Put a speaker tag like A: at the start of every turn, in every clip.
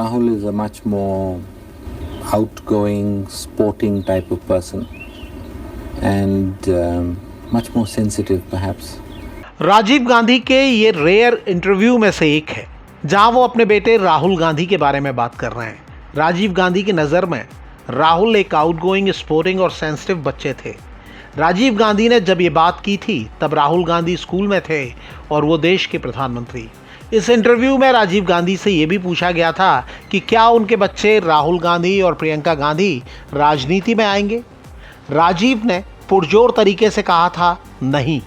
A: Rahul is a much more outgoing, sporting type of person and much more sensitive perhaps.
B: Rajiv Gandhi के ये rare interview में से एक है जहां वो अपने बेटे राहुल गांधी के बारे में बात कर रहे हैं। राजीव गांधी की नज़र में राहुल एक आउटगोइंग, स्पोर्टिंग और सेंसिटिव बच्चे थे। राजीव गांधी ने जब ये बात की थी तब राहुल गांधी स्कूल में थे और वो देश के प्रधानमंत्री। इस इंटरव्यू में राजीव गांधी से ये भी पूछा गया था कि क्या उनके बच्चे राहुल गांधी और प्रियंका गांधी राजनीति में आएंगे। राजीव ने पुरजोर तरीके से कहा था नहीं।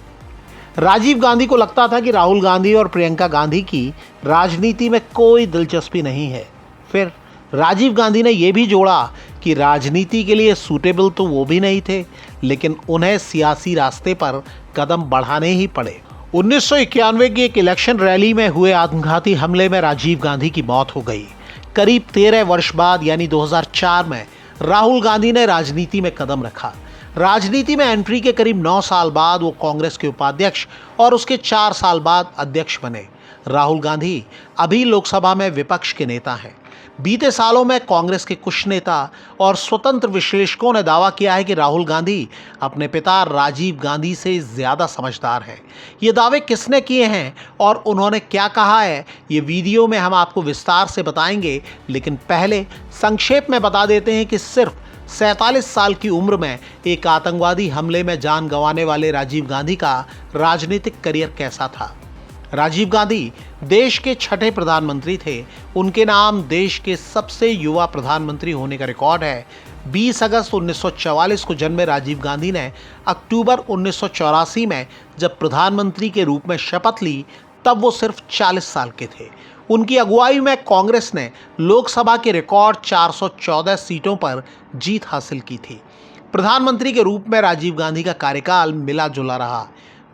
B: राजीव गांधी को लगता था कि राहुल गांधी और प्रियंका गांधी की राजनीति में कोई दिलचस्पी नहीं है। फिर राजीव गांधी ने यह भी जोड़ा कि राजनीति के लिए सूटेबल तो वो भी नहीं थे, लेकिन उन्हें सियासी रास्ते पर कदम बढ़ाने ही पड़े। 1991 की एक इलेक्शन रैली में हुए आत्मघाती हमले में राजीव गांधी की मौत हो गई। करीब 13 वर्ष बाद यानी 2004 में राहुल गांधी ने राजनीति में कदम रखा। राजनीति में एंट्री के करीब 9 साल बाद वो कांग्रेस के उपाध्यक्ष और उसके 4 साल बाद अध्यक्ष बने। राहुल गांधी अभी लोकसभा में विपक्ष के नेता हैं। बीते सालों में कांग्रेस के कुछ नेता और स्वतंत्र विश्लेषकों ने दावा किया है कि राहुल गांधी अपने पिता राजीव गांधी से ज़्यादा समझदार हैं। ये दावे किसने किए हैं और उन्होंने क्या कहा है, ये वीडियो में हम आपको विस्तार से बताएंगे, लेकिन पहले संक्षेप में बता देते हैं कि सिर्फ 47 साल की उम्र में एक आतंकवादी हमले में जान गंवाने वाले राजीव गांधी का राजनीतिक करियर कैसा था। राजीव गांधी देश के 6ठे प्रधानमंत्री थे। उनके नाम देश के सबसे युवा प्रधानमंत्री होने का रिकॉर्ड है। 20 अगस्त 1944 को जन्मे राजीव गांधी ने अक्टूबर 1984 में जब प्रधानमंत्री के रूप में शपथ ली तब वो सिर्फ 40 साल के थे। उनकी अगुवाई में कांग्रेस ने लोकसभा के रिकॉर्ड 414 सीटों पर जीत हासिल की थी। प्रधानमंत्री के रूप में राजीव गांधी का कार्यकाल मिला जुला रहा।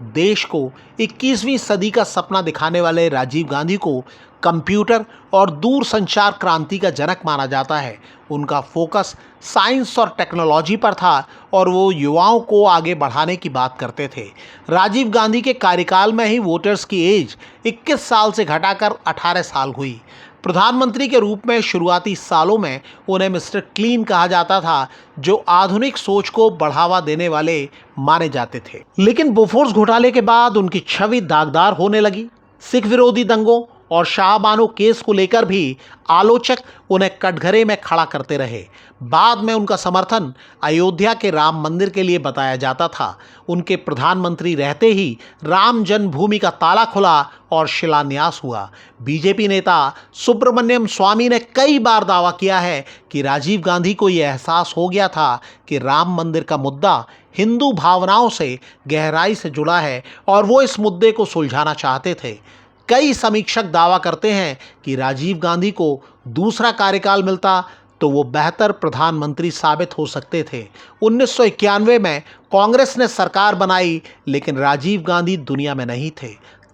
B: देश को 21वीं सदी का सपना दिखाने वाले राजीव गांधी को कंप्यूटर और दूरसंचार क्रांति का जनक माना जाता है। उनका फोकस साइंस और टेक्नोलॉजी पर था और वो युवाओं को आगे बढ़ाने की बात करते थे। राजीव गांधी के कार्यकाल में ही वोटर्स की एज 21 साल से घटाकर 18 साल हुई। प्रधानमंत्री के रूप में शुरुआती सालों में उन्हें मिस्टर क्लीन कहा जाता था, जो आधुनिक सोच को बढ़ावा देने वाले माने जाते थे। लेकिन बोफोर्स घोटाले के बाद उनकी छवि दागदार होने लगी। सिख विरोधी दंगों और शाहबानो केस को लेकर भी आलोचक उन्हें कटघरे में खड़ा करते रहे। बाद में उनका समर्थन अयोध्या के राम मंदिर के लिए बताया जाता था। उनके प्रधानमंत्री रहते ही राम जन्मभूमि का ताला खुला और शिलान्यास हुआ। बीजेपी नेता सुब्रमण्यम स्वामी ने कई बार दावा किया है कि राजीव गांधी को यह एहसास हो गया था कि राम मंदिर का मुद्दा हिंदू भावनाओं से गहराई से जुड़ा है और वो इस मुद्दे को सुलझाना चाहते थे। कई समीक्षक दावा करते हैं कि राजीव गांधी को दूसरा कार्यकाल मिलता तो वो बेहतर प्रधानमंत्री साबित हो सकते थे। 1991 में कांग्रेस ने सरकार बनाई, लेकिन राजीव गांधी दुनिया में नहीं थे।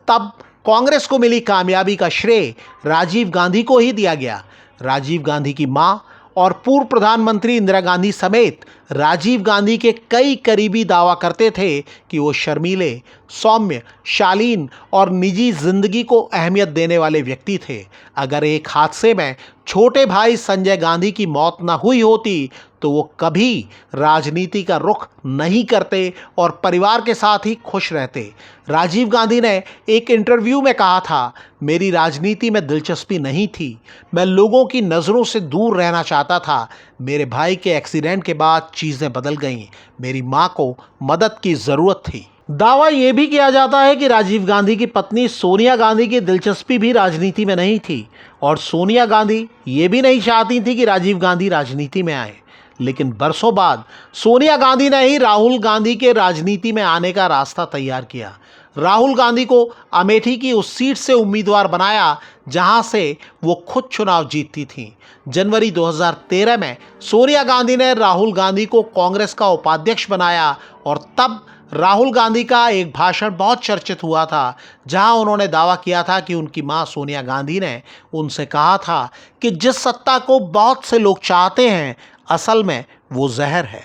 B: तब कांग्रेस को मिली कामयाबी का श्रेय राजीव गांधी को ही दिया गया। राजीव गांधी की मां और पूर्व प्रधानमंत्री इंदिरा गांधी समेत राजीव गांधी के कई करीबी दावा करते थे कि वो शर्मीले, सौम्य, शालीन और निजी जिंदगी को अहमियत देने वाले व्यक्ति थे। अगर एक हादसे में छोटे भाई संजय गांधी की मौत न हुई होती तो वो कभी राजनीति का रुख नहीं करते और परिवार के साथ ही खुश रहते। राजीव गांधी ने एक इंटरव्यू में कहा था, मेरी राजनीति में दिलचस्पी नहीं थी, मैं लोगों की नज़रों से दूर रहना चाहता था। मेरे भाई के एक्सीडेंट के बाद चीज़ें बदल गईं। मेरी माँ को मदद की ज़रूरत थी। दावा यह भी किया जाता है कि राजीव गांधी की पत्नी सोनिया गांधी की दिलचस्पी भी राजनीति में नहीं थी और सोनिया गांधी ये भी नहीं चाहती थी कि राजीव गांधी राजनीति में आए। लेकिन बरसों बाद सोनिया गांधी ने ही राहुल गांधी के राजनीति में आने का रास्ता तैयार किया। राहुल गांधी को अमेठी की उस सीट से उम्मीदवार बनाया जहां से वो खुद चुनाव जीतती थीं। जनवरी 2013 में सोनिया गांधी ने राहुल गांधी को कांग्रेस का उपाध्यक्ष बनाया और तब राहुल गांधी का एक भाषण बहुत चर्चित हुआ था, जहां उन्होंने दावा किया था कि उनकी मां सोनिया गांधी ने उनसे कहा था कि जिस सत्ता को बहुत से लोग चाहते हैं, असल में वो जहर है।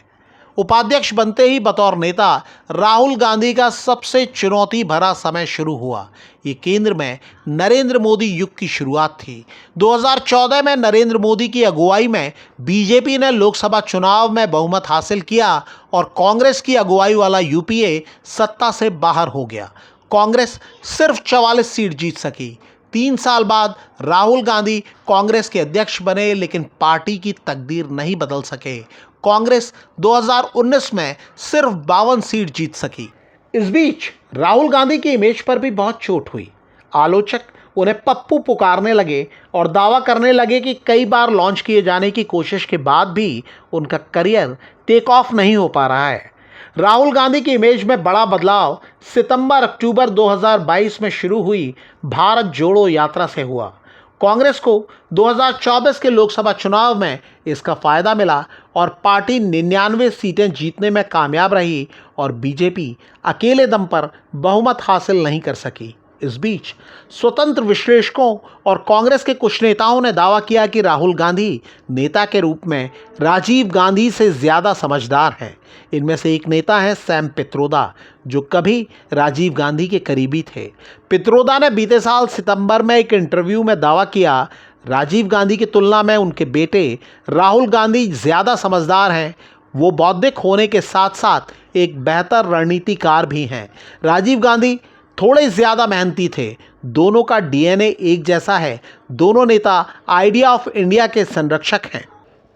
B: उपाध्यक्ष बनते ही बतौर नेता राहुल गांधी का सबसे चुनौती भरा समय शुरू हुआ। ये केंद्र में नरेंद्र मोदी युग की शुरुआत थी। 2014 में नरेंद्र मोदी की अगुवाई में बीजेपी ने लोकसभा चुनाव में बहुमत हासिल किया और कांग्रेस की अगुवाई वाला यूपीए सत्ता से बाहर हो गया। कांग्रेस सिर्फ 44 सीट जीत सकी। 3 साल बाद राहुल गांधी कांग्रेस के अध्यक्ष बने, लेकिन पार्टी की तकदीर नहीं बदल सके। कांग्रेस 2019 में सिर्फ 52 सीट जीत सकी। इस बीच राहुल गांधी की इमेज पर भी बहुत चोट हुई। आलोचक उन्हें पप्पू पुकारने लगे और दावा करने लगे कि कई बार लॉन्च किए जाने की कोशिश के बाद भी उनका करियर टेक ऑफ नहीं हो पा रहा है। राहुल गांधी की इमेज में बड़ा बदलाव सितंबर-अक्टूबर 2022 में शुरू हुई भारत जोड़ो यात्रा से हुआ। कांग्रेस को 2024 के लोकसभा चुनाव में इसका फायदा मिला और पार्टी 99 सीटें जीतने में कामयाब रही और बीजेपी अकेले दम पर बहुमत हासिल नहीं कर सकी। इस बीच स्वतंत्र विश्लेषकों और कांग्रेस के कुछ नेताओं ने दावा किया कि राहुल गांधी नेता के रूप में राजीव गांधी से ज़्यादा समझदार हैं। इनमें से एक नेता है सैम पित्रोदा, जो कभी राजीव गांधी के करीबी थे। पित्रोदा ने बीते साल सितंबर में एक इंटरव्यू में दावा किया, राजीव गांधी की तुलना में उनके बेटे राहुल गांधी ज़्यादा समझदार हैं। वो बौद्धिक होने के साथ साथ एक बेहतर रणनीतिकार भी हैं। राजीव गांधी थोड़े ज़्यादा मेहनती थे। दोनों का डीएनए एक जैसा है। दोनों नेता आइडिया ऑफ इंडिया के संरक्षक हैं।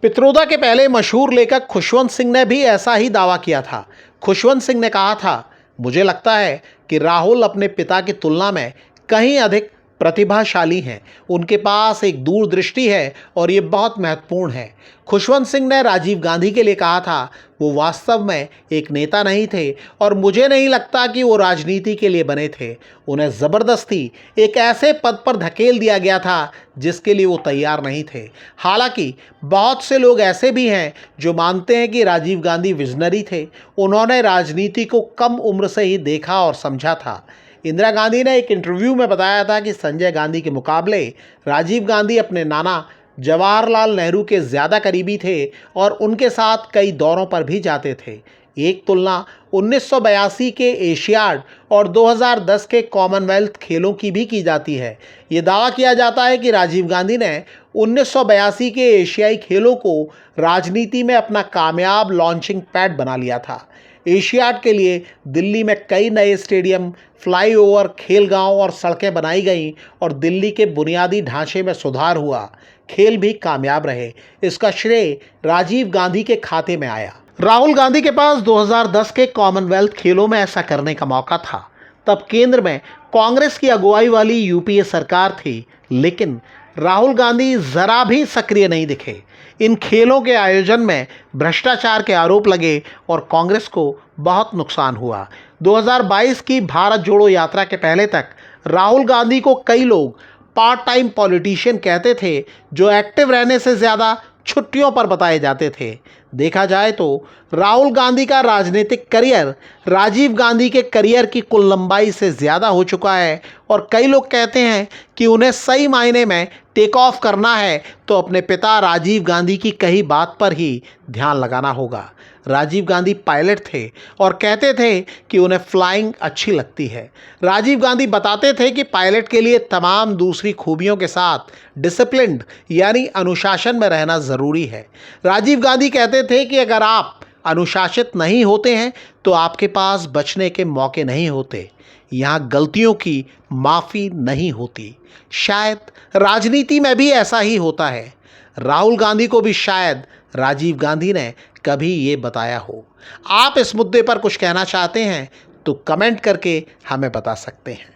B: पित्रोदा के पहले मशहूर लेखक खुशवंत सिंह ने भी ऐसा ही दावा किया था। खुशवंत सिंह ने कहा था, मुझे लगता है कि राहुल अपने पिता की तुलना में कहीं अधिक प्रतिभाशाली हैं। उनके पास एक दूरदृष्टि है और ये बहुत महत्वपूर्ण है। खुशवंत सिंह ने राजीव गांधी के लिए कहा था, वो वास्तव में एक नेता नहीं थे और मुझे नहीं लगता कि वो राजनीति के लिए बने थे। उन्हें ज़बरदस्ती एक ऐसे पद पर धकेल दिया गया था जिसके लिए वो तैयार नहीं थे। हालांकि बहुत से लोग ऐसे भी हैं जो मानते हैं कि राजीव गांधी विजनरी थे। उन्होंने राजनीति को कम उम्र से ही देखा और समझा था। इंदिरा गांधी ने एक इंटरव्यू में बताया था कि संजय गांधी के मुकाबले राजीव गांधी अपने नाना जवाहरलाल नेहरू के ज़्यादा करीबी थे और उनके साथ कई दौरों पर भी जाते थे। एक तुलना 1982 के एशियाड और 2010 के कॉमनवेल्थ खेलों की भी की जाती है। ये दावा किया जाता है कि राजीव गांधी ने 1982 के एशियाई खेलों को राजनीति में अपना कामयाब लॉन्चिंग पैड बना लिया था। एशियाड के लिए दिल्ली में कई नए स्टेडियम, फ्लाईओवर, खेलगांव और सड़कें बनाई गईं और दिल्ली के बुनियादी ढांचे में सुधार हुआ। खेल भी कामयाब रहे। इसका श्रेय राजीव गांधी के खाते में आया। राहुल गांधी के पास 2010 के कॉमनवेल्थ खेलों में ऐसा करने का मौका था। तब केंद्र में कांग्रेस की अगुवाई वाली यूपीए सरकार थी, लेकिन राहुल गांधी जरा भी सक्रिय नहीं दिखे। इन खेलों के आयोजन में भ्रष्टाचार के आरोप लगे और कांग्रेस को बहुत नुकसान हुआ। 2022 की भारत जोड़ो यात्रा के पहले तक राहुल गांधी को कई लोग पार्ट टाइम पॉलिटिशियन कहते थे, जो एक्टिव रहने से ज़्यादा छुट्टियों पर बताए जाते थे। देखा जाए तो राहुल गांधी का राजनीतिक करियर राजीव गांधी के करियर की कुल लंबाई से ज़्यादा हो चुका है और कई लोग कहते हैं कि उन्हें सही मायने में टेक ऑफ करना है तो अपने पिता राजीव गांधी की कही बात पर ही ध्यान लगाना होगा। राजीव गांधी पायलट थे और कहते थे कि उन्हें फ्लाइंग अच्छी लगती है। राजीव गांधी बताते थे कि पायलट के लिए तमाम दूसरी खूबियों के साथ डिसिप्लिन्ड यानी अनुशासन में रहना ज़रूरी है। राजीव गांधी कहते थे कि अगर आप अनुशासित नहीं होते हैं तो आपके पास बचने के मौके नहीं होते। यहाँ गलतियों की माफ़ी नहीं होती। शायद राजनीति में भी ऐसा ही होता है। राहुल गांधी को भी शायद राजीव गांधी ने कभी ये बताया हो। आप इस मुद्दे पर कुछ कहना चाहते हैं तो कमेंट करके हमें बता सकते हैं।